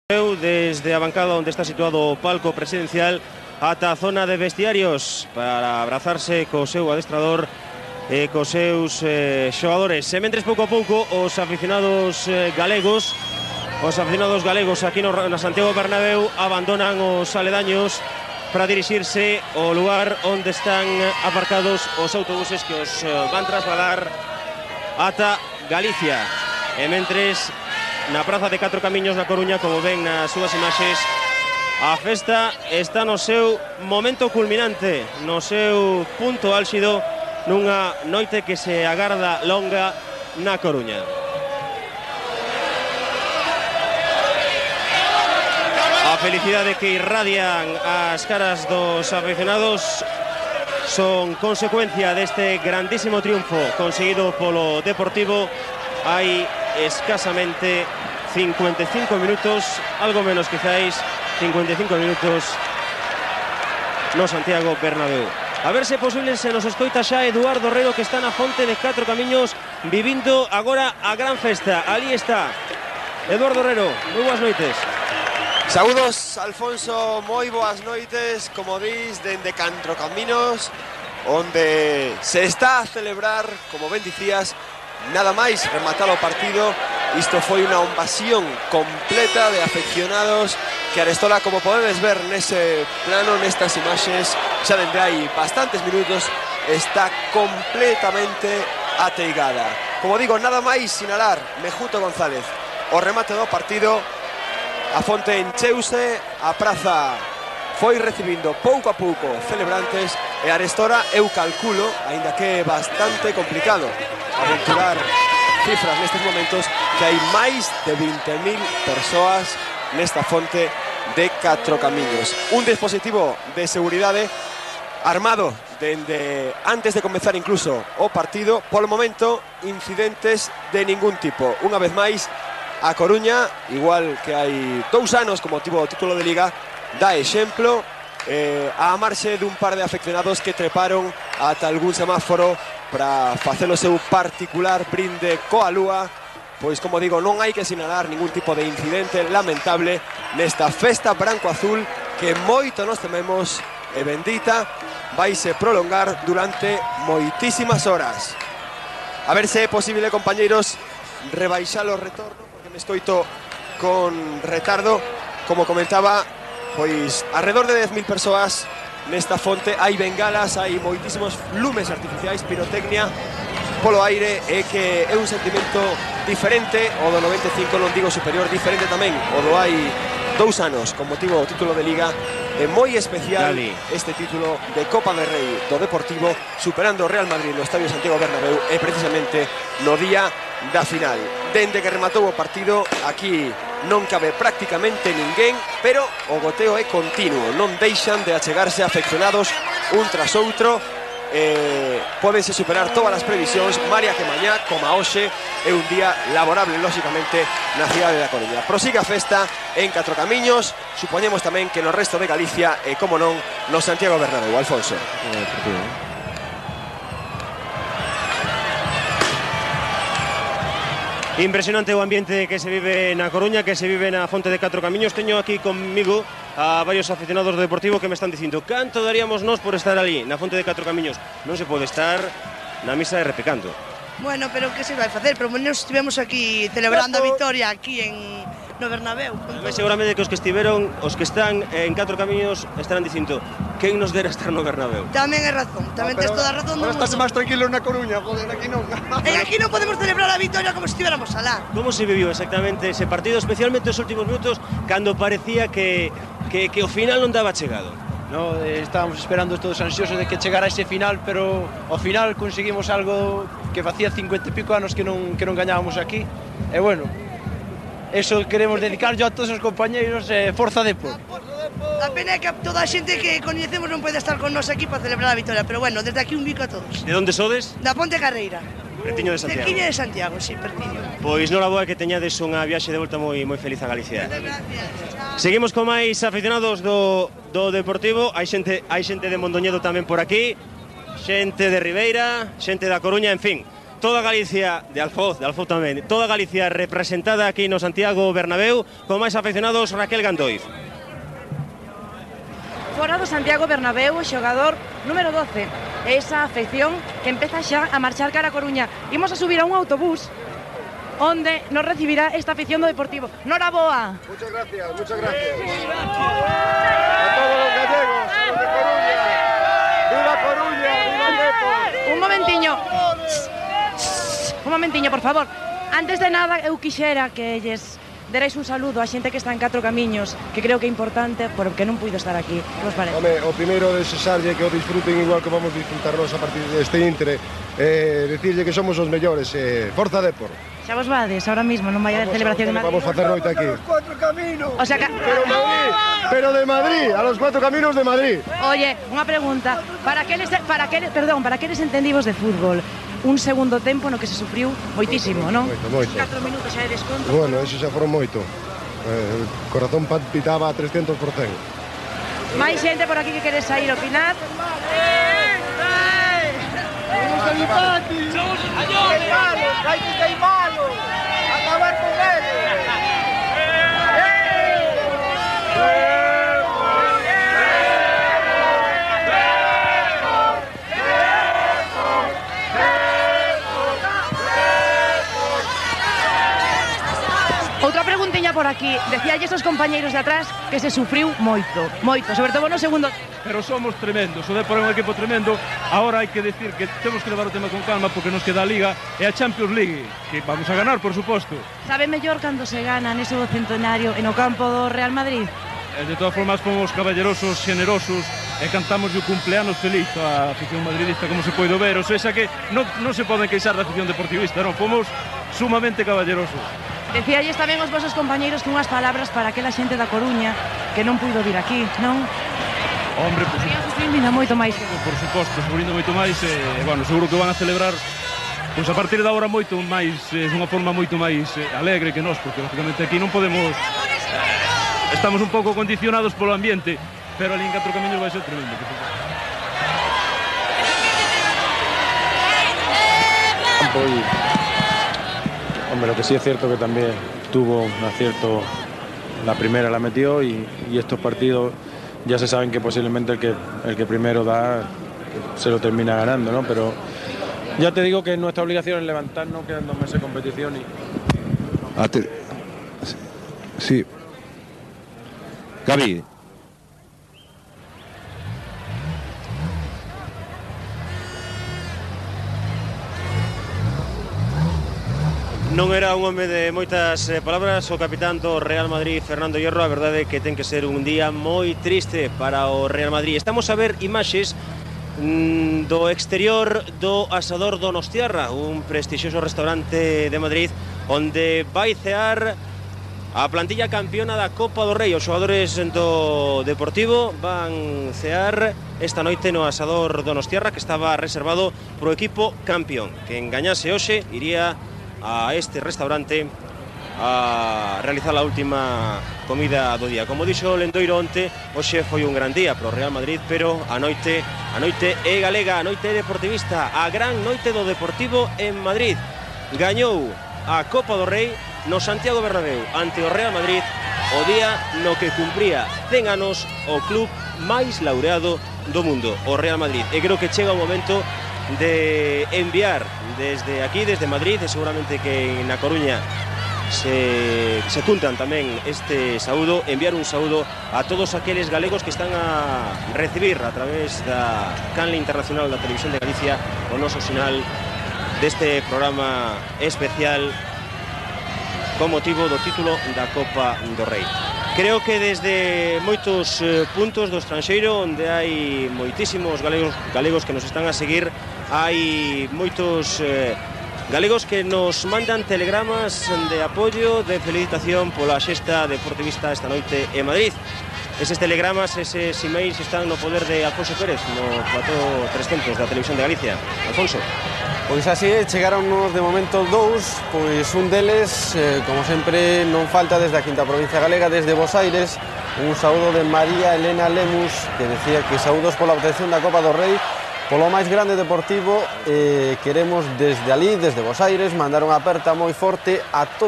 Desde a bancada onde está situado o palco presidencial ata a zona de vestiarios para abrazarse co seu adestrador e cos seus xogadores. E mentres pouco a pouco os aficionados galegos aquí na Santiago Bernabéu abandonan os aledaños para dirixirse ao lugar onde están aparcados os autobuses que os van trasladar ata Galicia. E mentres na Praza de Catro Camiños na Coruña, como ven nas súas imaxes, a festa está no seu momento culminante, no seu punto álxido, nunha noite que se agarda longa na Coruña. A felicidade que irradian as caras dos aficionados son consecuencia deste grandísimo triunfo conseguido polo Deportivo hai escasamente 55 minutos, algo menos quizáis, 55 minutos no Santiago Bernabéu. A ver se é posible, se nos escoita xa Eduardo Rero, que está na fonte de Catro Camiños vivindo agora a gran festa. Ali está Eduardo Rero, moi boas noites. Saúdos, Alfonso, moi boas noites. Como dis, dende Catro Camiños, onde se está a celebrar, como ben dicías, nada máis rematar o partido. Isto foi unha ovación completa de afeccionados que Arestola, como podedes ver nese plano, nestas imaxes, xa dende hai bastantes minutos, está completamente ateigada. Como digo, nada máis sinalar Mejuto González o remate do partido, a fonte encheuse, a praza foi recibindo pouco a pouco celebrantes e Arestora, eu calculo, aínda que é bastante complicado aventurar cifras nestes momentos, que hai máis de 20.000 persoas nesta fonte de Catro Camiños. Un dispositivo de seguridade armado dende antes de comezar incluso o partido. Polo momento, incidentes de ningún tipo. Unha vez máis, a Coruña, igual que hai 2 anos como tivo o título de Liga, dá exemplo a marxe dun par de afeccionados que treparon ata algún semáforo para facer o seu particular brinde coa lúa. Pois, como digo, non hai que sinalar ningún tipo de incidente lamentable nesta festa branco-azul que moito nos tememos e bendita vaise prolongar durante moitísimas horas. A ver se é posible, compañeiros, rebaixar o retorno, porque me escoito con retardo. Como comentaba, pois alrededor de 10.000 persoas nesta fonte. Hai bengalas, hai moitísimos lumes artificiais, pirotecnia polo aire, e que é un sentimento diferente o do 95, non digo superior, diferente tamén o do hai 2 anos con motivo do título de Liga. É moi especial este título de Copa del Rei do Deportivo, superando o Real Madrid no Estadio Santiago Bernabéu, e precisamente no día da final. Dende que rematou o partido, aquí non cabe prácticamente ninguén, pero o goteo é continuo, non deixan de achegarse afeccionados un tras outro. Pódense superar todas as previsións, malia que mañá, como hoxe, é un día laborable, lóxicamente, na cidade da Coruña. Prosigue a festa en Catro Camiños, supoñemos tamén que no resto de Galicia e, como non, no Santiago Bernabéu. Alfonso. Impresionante o ambiente que se vive na Coruña, que se vive na fonte de Catro Camiños. Teño aquí conmigo a varios aficionados do Deportivo que me están dicindo: canto daríamos nós por estar ali na fonte de Catro Camiños? Non se pode estar na misa de Repecando. Bueno, pero que se vai facer? Pero menos estivemos aquí celebrando a vitoria aquí no Bernabéu. Mas seguramente que os que están en Catro Camiños estarán dicindo: quen nos dera estar no Bernabéu? Tamén é razón, tamén tes toda a razón. Ahora estás máis tranquilo na Coruña, joder, aquí non. E aquí non podemos celebrar a vitoria como se estiveramos alá. Como se viviu exactamente ese partido, especialmente os últimos minutos, cando parecía que o final non daba chegado? No, estábamos esperando todos ansiosos de que chegara ese final, pero ao final conseguimos algo que facía 50 e pico anos que non gañábamos aquí. E bueno, eso queremos dedicarlo a todos os compañeiros, forza Depor. A pena é que toda a xente que coñecemos non pode estar con nós aquí para celebrar a vitoria, pero bueno, desde aquí un bico a todos. De onde sodes? Da Ponte Carreira. Pertiño de Santiago. Cerquiña de Santiago, sí, pertiño. Pois non la boa que teñades unha viaxe de volta moi feliz a Galicia. Seguimos con máis aficionados do Deportivo. Hai xente de Mondoñedo tamén por aquí, xente de Ribeira, xente da Coruña, en fin. toda Galicia, de Alfoz tamén, toda Galicia representada aquí no Santiago Bernabéu, con máis afeccionados Raquel Gandoiz. Fora do Santiago Bernabéu, xogador número 12. Esa afección que empeza xa a marchar cara a Coruña. Imos a subir a un autobús onde nos recibirá esta afición do Deportivo. Noraboa. Muchas gracias, muchas gracias. A todos los gallegos, a los de Coruña. ¡Viva Coruña! ¡Viva el Depor! Un momentiño, por favor. Antes de nada, eu quixera que lles derais un saludo a xente que está en Catro Camiños, que creo que é importante, porque non puido estar aquí. Que vos parece? Home, o primeiro de cesarlle que o disfruten igual que vamos disfrutarnos a partir deste íntere. Decirlle que somos os mellores. Forza Depor. Xa vos vades, ahora mismo, non vai haber celebración de Madrid. Vamos a facer noite aquí. O sea que... Pero de Madrid, a los 4 caminos de Madrid. Oye, unha pregunta. Para aqueles entendivos de fútbol, un segundo tempo no que se sufriu moitísimo, non? Moito. 4 minutos xa de desconto. Bueno, eso xa foron moito. O corazón palpitaba a 300%. Máis xente por aquí que quere sair opinar. ¡Somos españoles! ¡Hay que queimarlos! ¡Acabar con ellos! Outra preguntiña por aquí. Decíalles os compañeiros de atrás que se sufriu moito, sobre todo no segundo. Pero somos tremendos, o Depor é un equipo tremendo. Ahora hai que decir que temos que levar o tema con calma porque nos queda a Liga e a Champions League, que vamos a ganar, por suposto. Sabe mellor cando se gana nese centenario en o campo do Real Madrid? De todas formas, fomos caballerosos, xenerosos e cantamos o cumpleanos feliz a afición madridista, como se pode ver. O sea, que non se poden queixar da afición deportivista, non, fomos sumamente caballerosos. Decíalles tamén os vosos compañeiros que unhas palabras para aquela xente da Coruña que non puido vir aquí, non? Hombre, pues, estarían sufrindo moito máis. Por suposto, sufrindo moito máis, bueno, seguro que van a celebrar pois a partir da hora moito máis, unha forma moito máis alegre que nós, porque lógicamente aquí non podemos, estamos un pouco condicionados polo ambiente, pero ali en Catro Camiños vai ser tremendo. Hombre, lo que sí es cierto que también tuvo un acierto, la primera la metió y estos partidos ya se saben que posiblemente el que primero da se lo termina ganando, ¿no? Pero ya te digo que nuestra obligación es levantarnos, quedan 2 meses de competición y... Sí. Gaby. Non era un home de moitas palabras o capitán do Real Madrid, Fernando Hierro. A verdade é que ten que ser un día moi triste para o Real Madrid. Estamos a ver imaxes do exterior do Asador Donostiarra, un prestixioso restaurante de Madrid onde vai cear a plantilla campeona da Copa do Rei. Os xogadores do Deportivo van cear esta noite no Asador Donostiarra, que estaba reservado pro equipo campeón. Que engañase hoxe iría a este restaurante a realizar a última comida do día. Como dixo Lendoiro onte, hoxe foi un gran día pro Real Madrid, pero a noite é galega, a noite é deportivista, a gran noite do Deportivo en Madrid. Gañou a Copa do Rei no Santiago Bernabéu ante o Real Madrid o día no que cumpría 100 anos o club máis laureado do mundo, o Real Madrid. E creo que chega o momento de enviar desde aquí, desde Madrid, e seguramente que na Coruña se cuntan tamén este saúdo, enviar un saúdo a todos aqueles galegos que están a recibir a través da canle internacional da Televisión de Galicia o noso sinal deste programa especial con motivo do título da Copa do Rei. Creo que desde moitos puntos do estranxeiro onde hai moitísimos galegos que nos están a seguir, hai moitos galegos que nos mandan telegramas de apoio, de felicitación pola xesta deportivista esta noite en Madrid. Eses telegramas, eses emails están no poder de Alfonso Pérez, no plató 300 da Televisión de Galicia. Alfonso. Pois así é, chegaronnos de momento 2, pois un deles, como sempre, non falta desde a quinta provincia galega, desde Bos Aires, un saúdo de María Elena Lemus, que decía que saúdos pola obtención da Copa do Rei, Polo máis grande deportivo, queremos desde ali, desde Bos Aires, mandar unha aperta moi forte a todos